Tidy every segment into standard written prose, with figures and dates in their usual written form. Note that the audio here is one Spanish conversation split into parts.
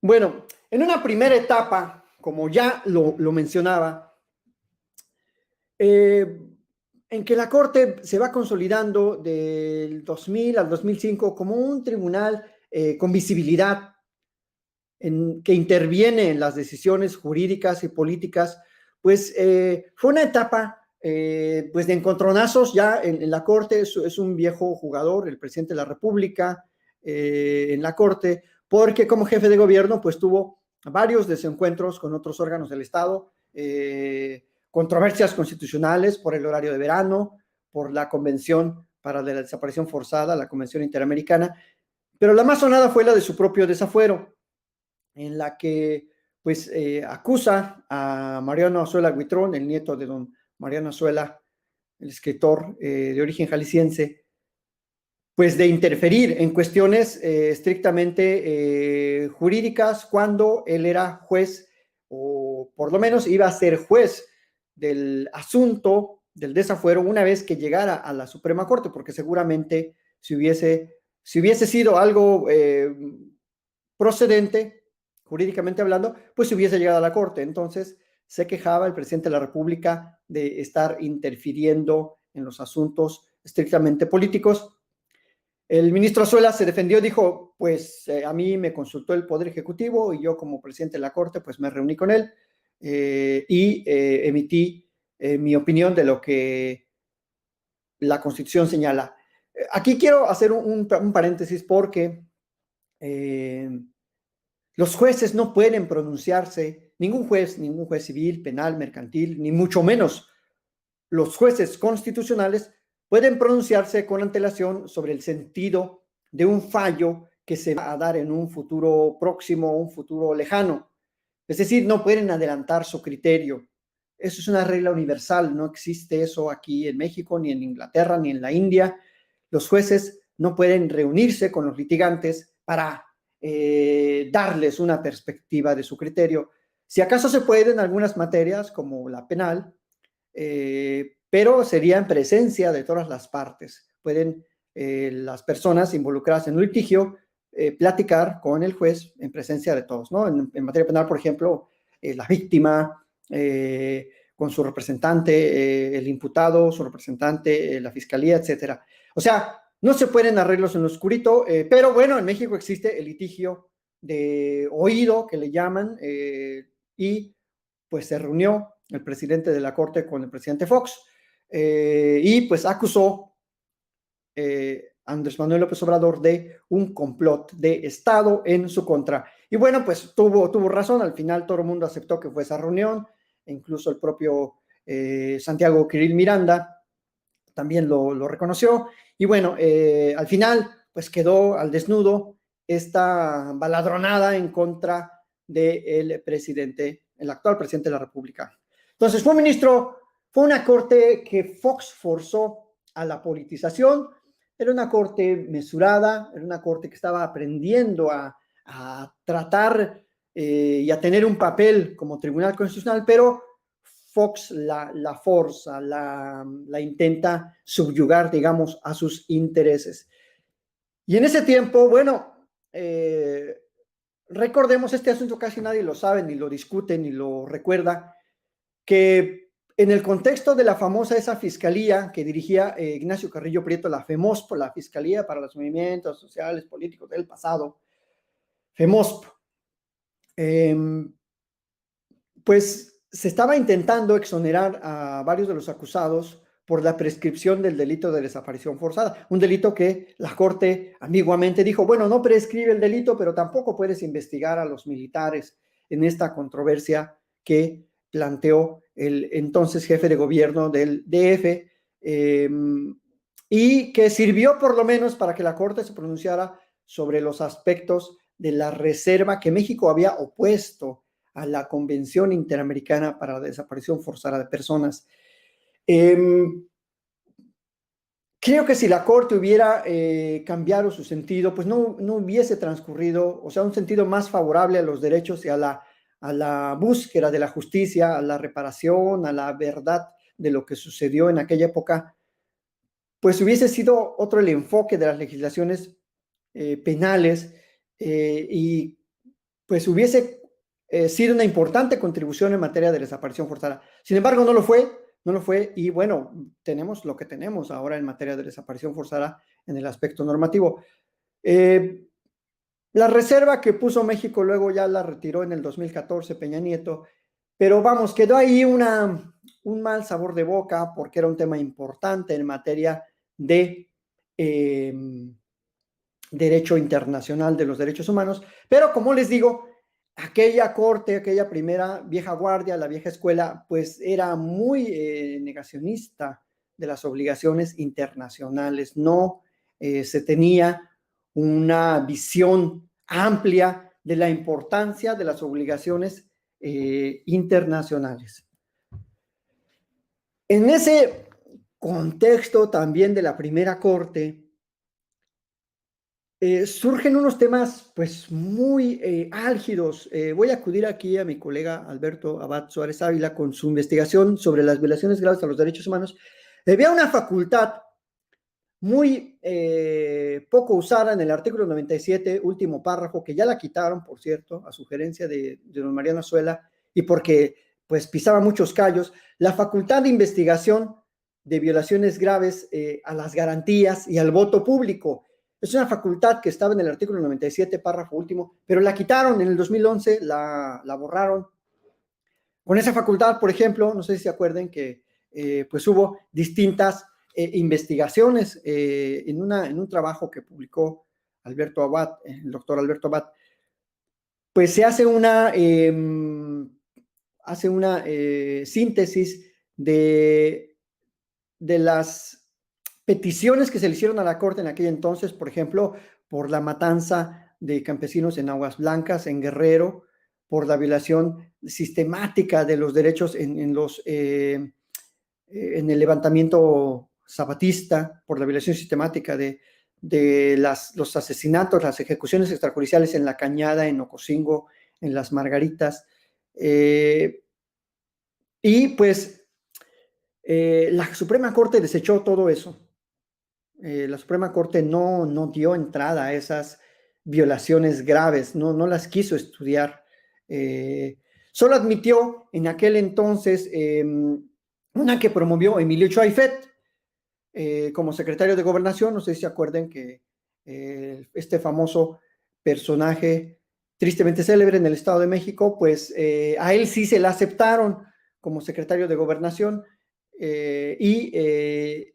Bueno, en una primera etapa, como ya lo mencionaba, eh, en que la Corte se va consolidando del 2000 al 2005 como un tribunal con visibilidad, que interviene en las decisiones jurídicas y políticas, pues fue una etapa pues de encontronazos ya en la Corte. Es un viejo jugador, el presidente de la República, en la Corte, porque como jefe de gobierno pues tuvo varios desencuentros con otros órganos del Estado, controversias constitucionales por el horario de verano, por la Convención para la Desaparición Forzada, la Convención Interamericana, pero la más sonada fue la de su propio desafuero, en la que pues acusa a Mariano Azuela Huitrón, el nieto de don Mariano Azuela, el escritor de origen jalisciense, pues de interferir en cuestiones estrictamente jurídicas cuando él era juez, o por lo menos iba a ser juez del asunto del desafuero una vez que llegara a la Suprema Corte, porque seguramente si hubiese sido algo procedente, jurídicamente hablando, pues se hubiese llegado a la Corte. Entonces se quejaba el presidente de la República de estar interfiriendo en los asuntos estrictamente políticos. El ministro Azuela se defendió, dijo, pues a mí me consultó el Poder Ejecutivo y yo como presidente de la Corte, pues me reuní con él y emití mi opinión de lo que la Constitución señala. Aquí quiero hacer un paréntesis porque los jueces no pueden pronunciarse, ningún juez civil, penal, mercantil, ni mucho menos los jueces constitucionales pueden pronunciarse con antelación sobre el sentido de un fallo que se va a dar en un futuro próximo, un futuro lejano. Es decir, no pueden adelantar su criterio. Eso es una regla universal, no existe eso aquí en México, ni en Inglaterra, ni en la India. Los jueces no pueden reunirse con los litigantes para darles una perspectiva de su criterio. Si acaso se puede en algunas materias, como la penal, pero sería en presencia de todas las partes. Pueden las personas involucradas en un litigio platicar con el juez en presencia de todos, ¿no? En materia penal, por ejemplo, la víctima, con su representante, el imputado, su representante, la fiscalía, etcétera. O sea, no se pueden arreglos en lo oscurito, pero bueno, en México existe el litigio de oído, que le llaman, y pues se reunió el presidente de la Corte con el presidente Fox y pues acusó Andrés Manuel López Obrador de un complot de Estado en su contra. Y bueno, pues tuvo razón. Al final todo el mundo aceptó que fue esa reunión, incluso el propio Santiago Kirill Miranda también lo reconoció. Y bueno, al final pues quedó al desnudo esta baladronada en contra del presidente, el actual presidente de la República. Entonces fue una corte que Fox forzó a la politización. Era una corte mesurada, era una corte que estaba aprendiendo a tratar y a tener un papel como tribunal constitucional, pero Fox la forza, la intenta subyugar, digamos, a sus intereses. Y en ese tiempo, bueno, recordemos este asunto, casi nadie lo sabe, ni lo discute, ni lo recuerda, que en el contexto de la famosa esa fiscalía que dirigía Ignacio Carrillo Prieto, la FEMOSP, la Fiscalía para los Movimientos Sociales Políticos del Pasado, FEMOSP, pues se estaba intentando exonerar a varios de los acusados por la prescripción del delito de desaparición forzada, un delito que la Corte ambiguamente dijo, bueno, no prescribe el delito, pero tampoco puedes investigar a los militares en esta controversia que planteó el entonces jefe de gobierno del DF, y que sirvió por lo menos para que la Corte se pronunciara sobre los aspectos de la reserva que México había opuesto a la Convención Interamericana para la Desaparición Forzada de Personas. Creo que si la Corte hubiera cambiado su sentido, pues no hubiese transcurrido, o sea, un sentido más favorable a los derechos y a la búsqueda de la justicia, a la reparación, a la verdad de lo que sucedió en aquella época, pues hubiese sido otro el enfoque de las legislaciones penales y pues hubiese sido una importante contribución en materia de desaparición forzada. Sin embargo, no lo fue, y bueno, tenemos lo que tenemos ahora en materia de desaparición forzada en el aspecto normativo. La reserva que puso México luego ya la retiró en el 2014 Peña Nieto, pero vamos, quedó ahí un mal sabor de boca porque era un tema importante en materia de derecho internacional de los derechos humanos, pero como les digo, aquella corte, aquella primera vieja guardia, la vieja escuela, pues era muy negacionista de las obligaciones internacionales, no se tenía una visión amplia de la importancia de las obligaciones internacionales. En ese contexto también de la primera corte, surgen unos temas pues muy álgidos. Voy a acudir aquí a mi colega Alberto Abad Suárez Ávila con su investigación sobre las violaciones graves a los derechos humanos. Había una facultad muy poco usada en el artículo 97, último párrafo, que ya la quitaron, por cierto, a sugerencia de don Mariano Azuela, y porque pues pisaba muchos callos, la facultad de investigación de violaciones graves a las garantías y al voto público. Es una facultad que estaba en el artículo 97, párrafo último, pero la quitaron en el 2011, la borraron. Con esa facultad, por ejemplo, no sé si se acuerden que pues hubo distintas investigaciones en un trabajo que publicó Alberto Abad, el doctor Alberto Abad, pues se hace una síntesis de las peticiones que se le hicieron a la Corte en aquel entonces, por ejemplo, por la matanza de campesinos en Aguas Blancas, en Guerrero, por la violación sistemática de los derechos en el levantamiento zapatista, por la violación sistemática de los asesinatos, las ejecuciones extrajudiciales en La Cañada, en Ocosingo, en Las Margaritas. Y pues la Suprema Corte desechó todo eso. La Suprema Corte no dio entrada a esas violaciones graves, no las quiso estudiar. Solo admitió en aquel entonces una que promovió Emilio Choaifet como secretario de Gobernación. No sé si se acuerdan que este famoso personaje tristemente célebre en el Estado de México, pues a él sí se le aceptaron como secretario de Gobernación y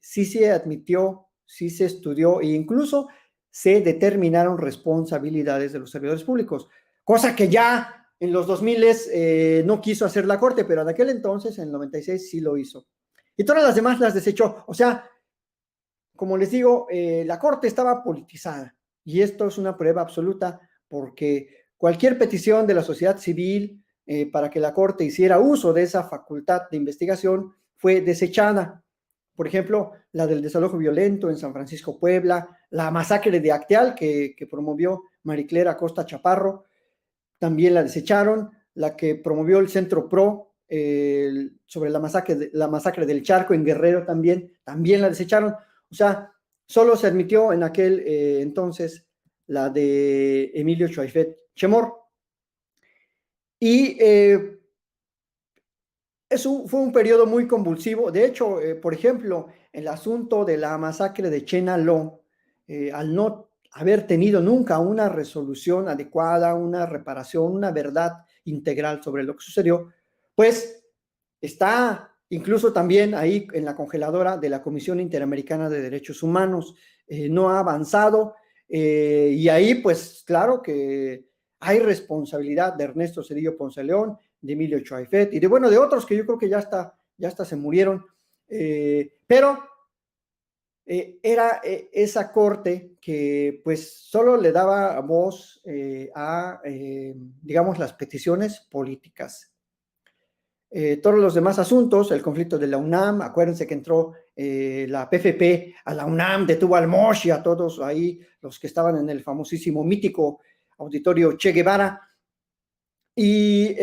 sí se admitió, sí se estudió e incluso se determinaron responsabilidades de los servidores públicos, cosa que ya en los 2000 no quiso hacer la Corte, pero en aquel entonces, en el 96, sí lo hizo. Y todas las demás las desechó. O sea, como les digo, la Corte estaba politizada y esto es una prueba absoluta porque cualquier petición de la sociedad civil para que la Corte hiciera uso de esa facultad de investigación fue desechada. Por ejemplo, la del desalojo violento en San Francisco, Puebla, la masacre de Acteal que promovió Mariclera Acosta Chaparro, también la desecharon, la que promovió el Centro PRO sobre la masacre del Charco en Guerrero también la desecharon. O sea, solo se admitió en aquel entonces la de Emilio Choaifet Chemor. Y fue un periodo muy convulsivo. De hecho, por ejemplo, el asunto de la masacre de Chenaló, al no haber tenido nunca una resolución adecuada, una reparación, una verdad integral sobre lo que sucedió, pues está incluso también ahí en la congeladora de la Comisión Interamericana de Derechos Humanos. No ha avanzado y ahí pues claro que hay responsabilidad de Ernesto Zedillo Ponce León, de Emilio Choaifet y de otros que yo creo que ya hasta se murieron, pero era esa corte que pues solo le daba voz a, digamos, las peticiones políticas. Todos los demás asuntos, el conflicto de la UNAM, acuérdense que entró la PFP a la UNAM, detuvo al Mosh y a todos ahí los que estaban en el famosísimo, mítico auditorio Che Guevara, y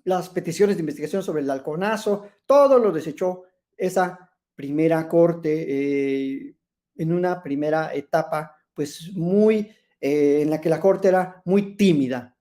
las peticiones de investigación sobre el halconazo, todo lo desechó esa primera corte en una primera etapa, pues muy, en la que la corte era muy tímida.